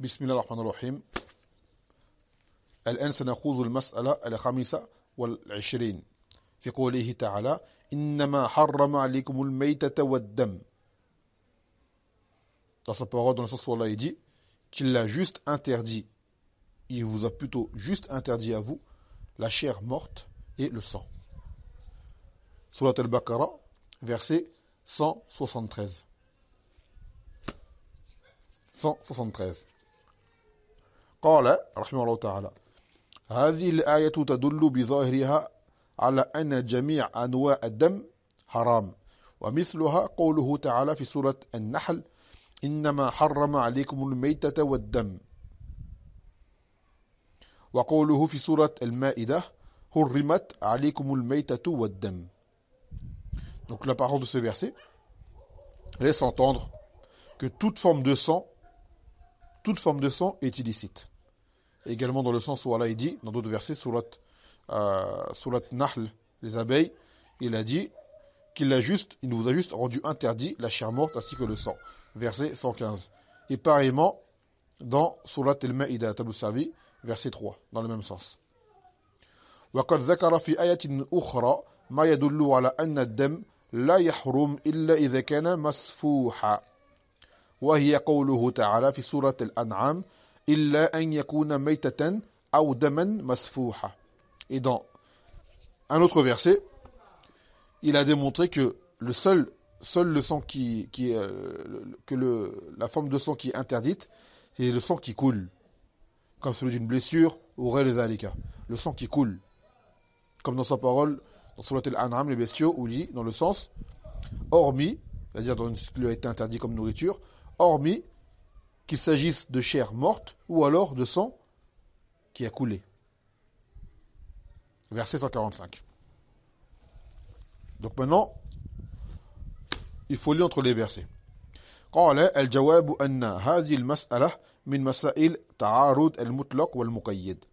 بسم الله الرحمن الرحيم. الآن سنأخذ المسألة الخامسة والعشرين في قوله تعالى إنما حرم عليكم الميتة والدم. Dans sa parole, dans le sens où Allah dit qu'il l'a juste interdit, il vous a plutôt juste interdit à vous la chair morte et le sang. Surat al-Baqarah, verset 173. 173. قال رحمه الله تعالى هذه الآية تدل بظاهرها على أن جميع أنواع الدم حرام ومثلها قوله تعالى في سورة النحل إنما حرم عليكم الميتة والدم وقوله في سورة المائدة حرمت عليكم الميتة والدم. Donc la parole de ce verset laisse entendre que toute forme de sang est illicite. Également dans le sens où Allah dit, dans d'autres versets, surat Nahl, les abeilles, il a dit il nous a juste rendu interdit la chair morte ainsi que le sang. Verset 115. Et pareillement, dans surat al-Ma'ida, Tabou Savi, verset 3, dans le même sens. وقد ذكر في آية أخرى ما يدل على أن الدم لا يحرم إلا إذا كان مسفوحا وهي قوله تعالى في سورة الأنعام إلا أن يكون ميتة أو دما مسفوحا. Et dans un autre verset, il a démontré que seul le sang la forme de sang qui est interdite, c'est le sang qui coule, comme celui d'une blessure ou ghayr dhalika, le sang qui coule, comme dans sa parole dans Surat al-An'am, les bestiaux, où il dit dans le sens hormis, c'est-à-dire dans ce qui lui a été interdit comme nourriture, hormis qu'il s'agisse de chair morte ou alors de sang qui a coulé. Verset 145. Donc maintenant, il faut lire entre les versets. قال الجواب أن هذه المسألة من مسائل تعارض المطلق والمقيد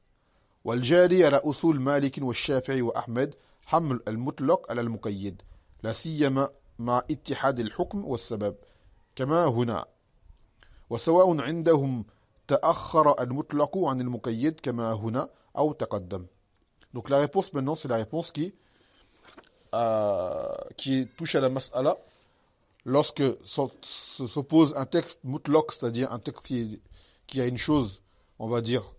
والجاري على أصول مالك والشافعي وأحمد حمل المطلق على المقيد لا سيما مع اتحاد الحكم والسبب كما هنا وسواء عندهم تأخر المطلق عن المقيد كما هنا أو تقدم. Donc la réponse maintenant, c'est la réponse qui touche à la mas'ala lorsque s'oppose un texte mutlaq, c'est-à-dire un texte qui a une chose, on va dire,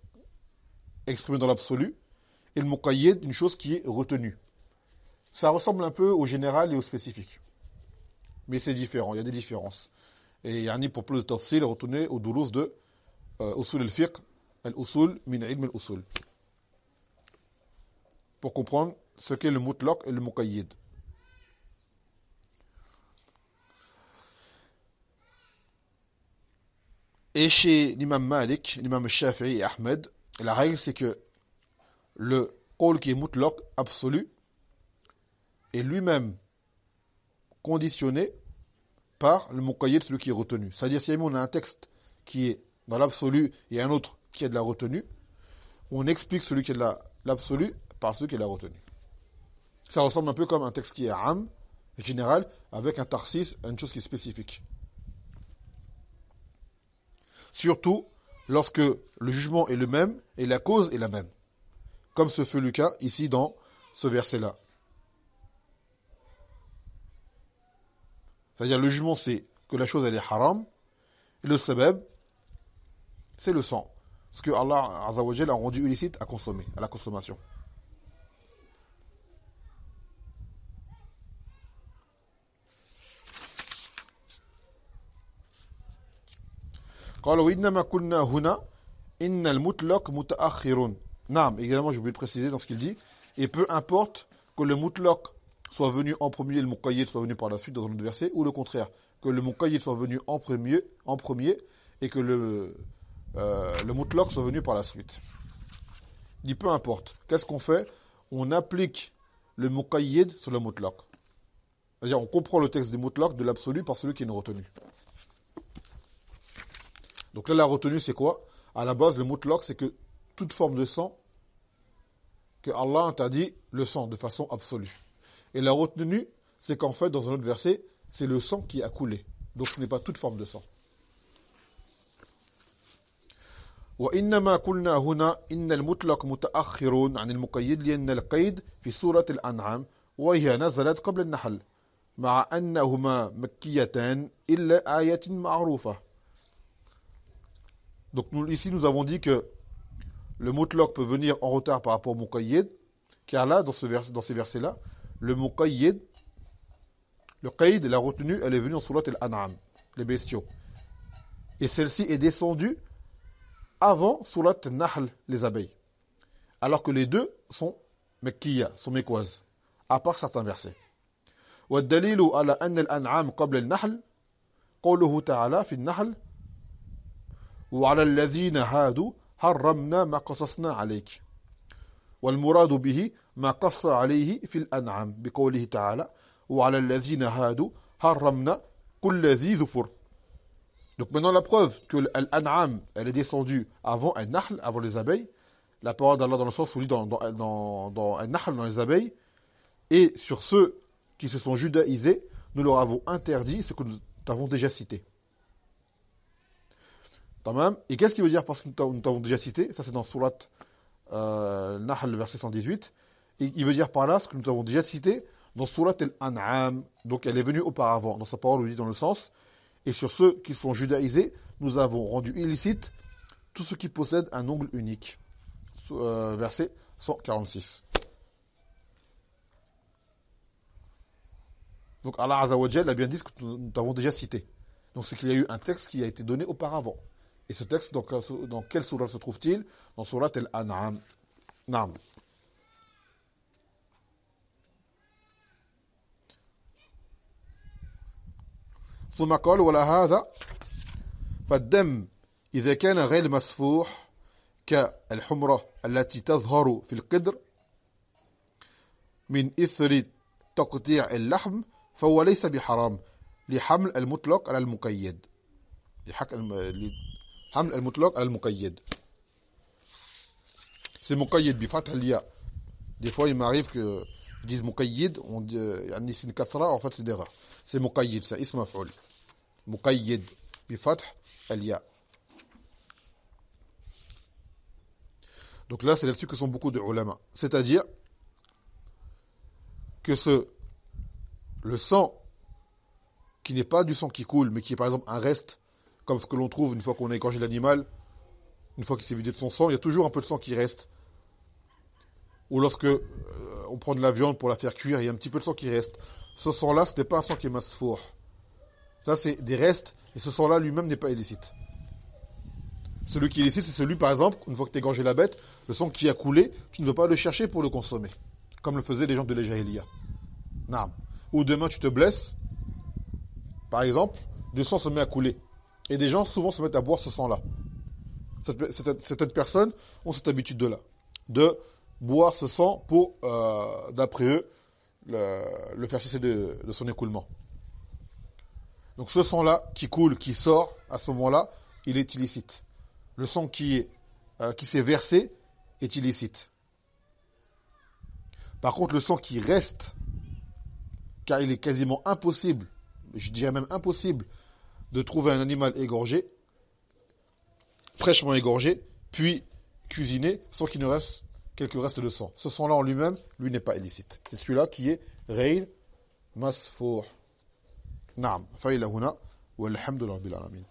exprimée dans l'absolu, et le muqayyid, une chose qui est retenue. Ça ressemble un peu au général et au spécifique. Mais c'est différent, il y a des différences. Et pour plus de tafsil, retournez au durus de usul al-fiqh, al-usul min ilm al-usul, pour comprendre ce qu'est le mutlaq et le muqayyid. Et chez l'imam Malik, l'imam Shafi'i et Ahmed, la règle c'est que le qawl qui est mutlaq, absolu, est lui-même conditionné par le muqayyid, celui qui est retenu. C'est-à-dire, si on a un texte qui est dans l'absolu et un autre qui a de la retenue, on explique celui qui est de l'absolu par celui qui est de la retenue. Ça ressemble un peu comme un texte qui est am, général, avec un tarsis, une chose qui est spécifique. Surtout lorsque le jugement est le même et la cause est la même. Comme ce fut le cas ici dans ce verset-là. C'est-à-dire le jugement c'est que la chose elle est haram et le sabab c'est le sang. Ce que Allah Azza wa Jalla a rendu illicite à consommer, à la consommation. قالوا إنما كنا هنا إن المطلق متأخر. Naam, également j'ai oublié de préciser dans ce qu'il dit, et peu importe que le mutlaq soit venu en premier et le muqayyid soit venu par la suite dans un autre verset, ou le contraire, que le muqayyid soit venu en premier et que le mutlaq soit venu par la suite. Il dit peu importe. Qu'est-ce qu'on fait? On applique le muqayyid sur le mutlaq. C'est-à-dire on comprend le texte du mutlaq de l'absolu par celui qui est une retenue. Donc là, la retenue, c'est quoi? À la base, le mutlaq, c'est que toute forme de sang, que Allah interdit le sang de façon absolue. Et la retenue, c'est qu'en fait, dans un autre verset, c'est le sang qui a coulé. Donc ce n'est pas toute forme de sang. وإنما قلنا هنا إن المطلق متأخر عن المقيد لأن القيد في سورة الأنعام وهي نزلت قبل النحل مع أنهما مكيتان إلا آية معروفة. Donc ici nous avons dit que le mutlaq peut venir en retard par rapport au muqayyid, car là, dans ces versets-là, le muqayyid, le qayd, la retenue, elle est venue en surat al-An'am, les bestiaux. Et celle-ci est descendue avant surat al-Nahl, les abeilles. Alors que les deux sont mekkiya, sont mécoises, à part certains versets. والدليل على أن الأنعام قبل النحل قوله تعالى في النحل وعلى الذين هادوا حرمنا ما قصصنا عليك والمراد به ما قص عليه في الأنعام بقوله تعالى وعلى الذين هادوا حرمنا كل ذي ظفر. Donc maintenant la preuve que l'An'am elle est descendue avant un Nahl, avant les abeilles, la parole d'Allah dans le sens où il dit dans un Nahl, dans les abeilles, et sur ceux qui se sont judaïsés, nous leur avons interdit ce que nous t'avons déjà cité. Tamam. Et qu'est-ce qu'il veut dire parce que nous t'avons déjà cité? Ça c'est dans Surat Nahl, verset 118. Et il veut dire par là ce que nous avons déjà cité dans Surat al-An'am. Donc elle est venue auparavant. Dans sa parole, il dit dans le sens. Et sur ceux qui sont judaïsés, nous avons rendu illicite tout ce qui possède un ongle unique. Verset 146. Donc Allah Azza wa Jalla a bien dit ce que nous t'avons déjà cité. Donc c'est qu'il y a eu un texte qui a été donné auparavant. Et ce texte, dans quelle sourate se trouve-t-il? Dans sourate al-An'am. Naam. ثم قال ولهذا فالدم إذا كان غير مسفوح كالحمرة التي تظهر في القدر من إثر تقطيع اللحم فهو ليس بحرام لحمل المطلق على المقيد. حمل المطلق على المقيد. C'est muqayyid بفتح الياء. Des fois il m'arrive que ils disent muqayyid, on dit c'est une kasra, en fait c'est d'erreur. C'est muqayyid, c'est ism maf'ul. Muqayyid بفتح الياء. Donc là c'est là-dessus que sont beaucoup de ulama. C'est-à-dire que le sang qui n'est pas du sang qui coule, mais qui est par exemple un reste, comme ce que l'on trouve une fois qu'on a égorgé l'animal, une fois qu'il s'est vidé de son sang, il y a toujours un peu de sang qui reste. Ou lorsque on prend de la viande pour la faire cuire, il y a un petit peu de sang qui reste. Ce sang-là, ce n'est pas un sang qui est masfour. Ça, c'est des restes, et ce sang-là lui-même n'est pas illicite. Celui qui est illicite, c'est celui, par exemple, une fois que tu as égorgé la bête, le sang qui a coulé, tu ne veux pas le chercher pour le consommer. Comme le faisaient les gens de l'Ejahiliya. Naam. Ou demain, tu te blesses, par exemple, le sang se met à couler. Et des gens, souvent, se mettent à boire ce sang-là. Certaines personnes ont cette habitude-là, de boire ce sang pour, d'après eux, le faire cesser de son écoulement. Donc ce sang-là qui coule, qui sort, à ce moment-là, il est illicite. Le sang qui s'est versé est illicite. Par contre, le sang qui reste, car il est quasiment impossible, je dirais même impossible, de trouver un animal égorgé, fraîchement égorgé, puis cuisiné, sans qu'il ne reste quelques restes de sang. Ce sang-là en lui-même, lui n'est pas illicite. C'est celui-là qui est ghayr masfour. Naam. Fa ila huna, walhamdulillahi rabbil alamin.